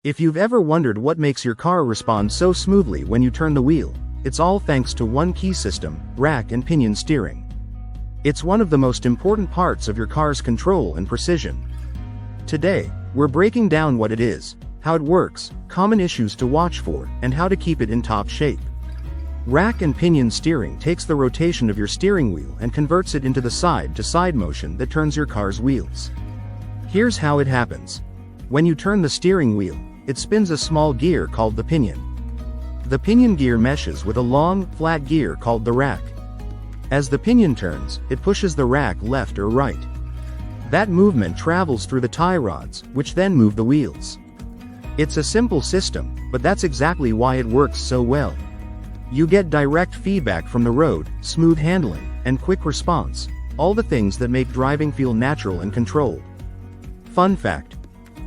If you've ever wondered what makes your car respond so smoothly when you turn the wheel, it's all thanks to one key system: rack and pinion steering. It's one of the most important parts of your car's control and precision. Today, we're breaking down what it is, how it works, common issues to watch for, and how to keep it in top shape. Rack and pinion steering takes the rotation of your steering wheel and converts it into the side-to-side motion that turns your car's wheels. Here's how it happens. When you turn the steering wheel, it spins a small gear called the pinion. The pinion gear meshes with a long, flat gear called the rack. As the pinion turns, it pushes the rack left or right. That movement travels through the tie rods, which then move the wheels. It's a simple system, but that's exactly why it works so well. You get direct feedback from the road, smooth handling, and quick response, all the things that make driving feel natural and controlled. Fun fact: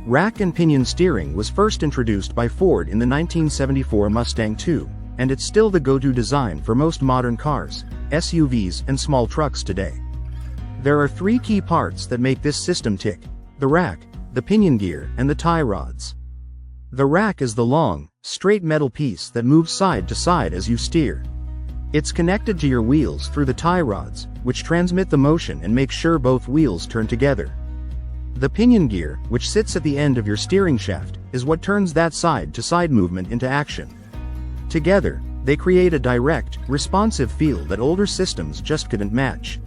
rack and pinion steering was first introduced by Ford in the 1974 Mustang II, and it's still the go-to design for most modern cars, SUVs, and small trucks today. There are three key parts that make this system tick: the rack, the pinion gear, and the tie rods. The rack is the long, straight metal piece that moves side to side as you steer. It's connected to your wheels through the tie rods, which transmit the motion and make sure both wheels turn together. The pinion gear, which sits at the end of your steering shaft, is what turns that side-to-side movement into action. Together, they create a direct, responsive feel that older systems just couldn't match.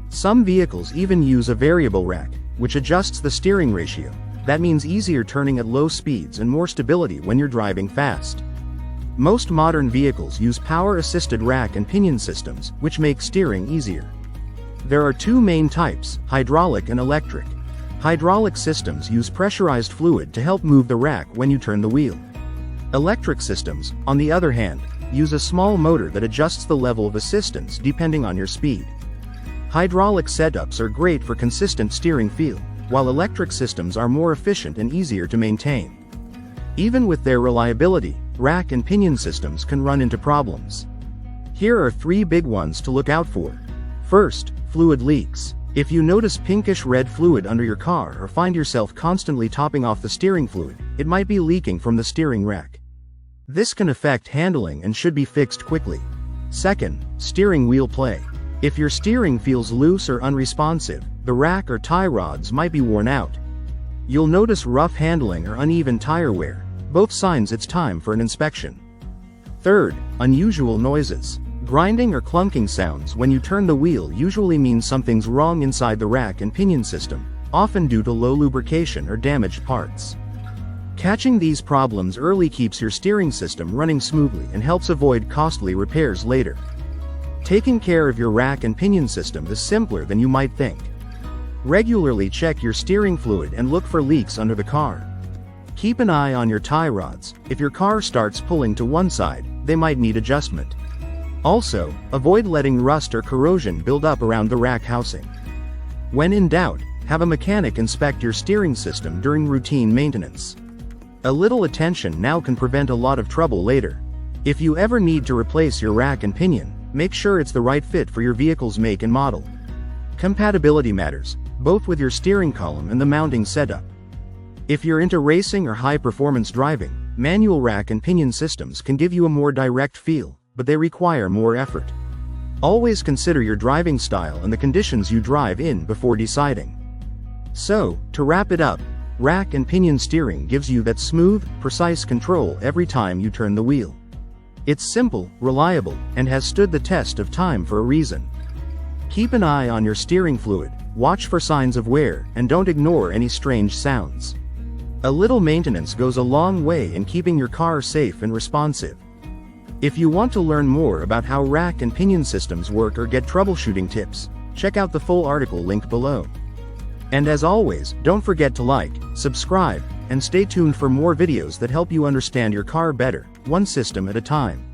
Some vehicles even use a variable rack, which adjusts the steering ratio. That means easier turning at low speeds and more stability when you're driving fast. Most modern vehicles use power-assisted rack and pinion systems, which make steering easier. There are two main types: hydraulic and electric. Hydraulic systems use pressurized fluid to help move the rack when you turn the wheel. Electric systems, on the other hand, use a small motor that adjusts the level of assistance depending on your speed. Hydraulic setups are great for consistent steering feel, while electric systems are more efficient and easier to maintain. Even with their reliability, rack and pinion systems can run into problems. Here are three big ones to look out for. First, fluid leaks. If you notice pinkish-red fluid under your car or find yourself constantly topping off the steering fluid, it might be leaking from the steering rack. This can affect handling and should be fixed quickly. Second, steering wheel play. If your steering feels loose or unresponsive, the rack or tie rods might be worn out. You'll notice rough handling or uneven tire wear, both signs it's time for an inspection. Third, unusual noises. Grinding or clunking sounds when you turn the wheel usually means something's wrong inside the rack and pinion system, often due to low lubrication or damaged parts. Catching these problems early keeps your steering system running smoothly and helps avoid costly repairs later. Taking care of your rack and pinion system is simpler than you might think. Regularly check your steering fluid and look for leaks under the car. Keep an eye on your tie rods. If your car starts pulling to one side, they might need adjustment. Also, avoid letting rust or corrosion build up around the rack housing. When in doubt, have a mechanic inspect your steering system during routine maintenance. A little attention now can prevent a lot of trouble later. If you ever need to replace your rack and pinion, make sure it's the right fit for your vehicle's make and model. Compatibility matters, both with your steering column and the mounting setup. If you're into racing or high-performance driving, manual rack and pinion systems can give you a more direct feel, but they require more effort. Always consider your driving style and the conditions you drive in before deciding. So, to wrap it up, rack and pinion steering gives you that smooth, precise control every time you turn the wheel. It's simple, reliable, and has stood the test of time for a reason. Keep an eye on your steering fluid, watch for signs of wear, and don't ignore any strange sounds. A little maintenance goes a long way in keeping your car safe and responsive. If you want to learn more about how rack and pinion systems work or get troubleshooting tips, check out the full article linked below. And as always, don't forget to like, subscribe, and stay tuned for more videos that help you understand your car better, one system at a time.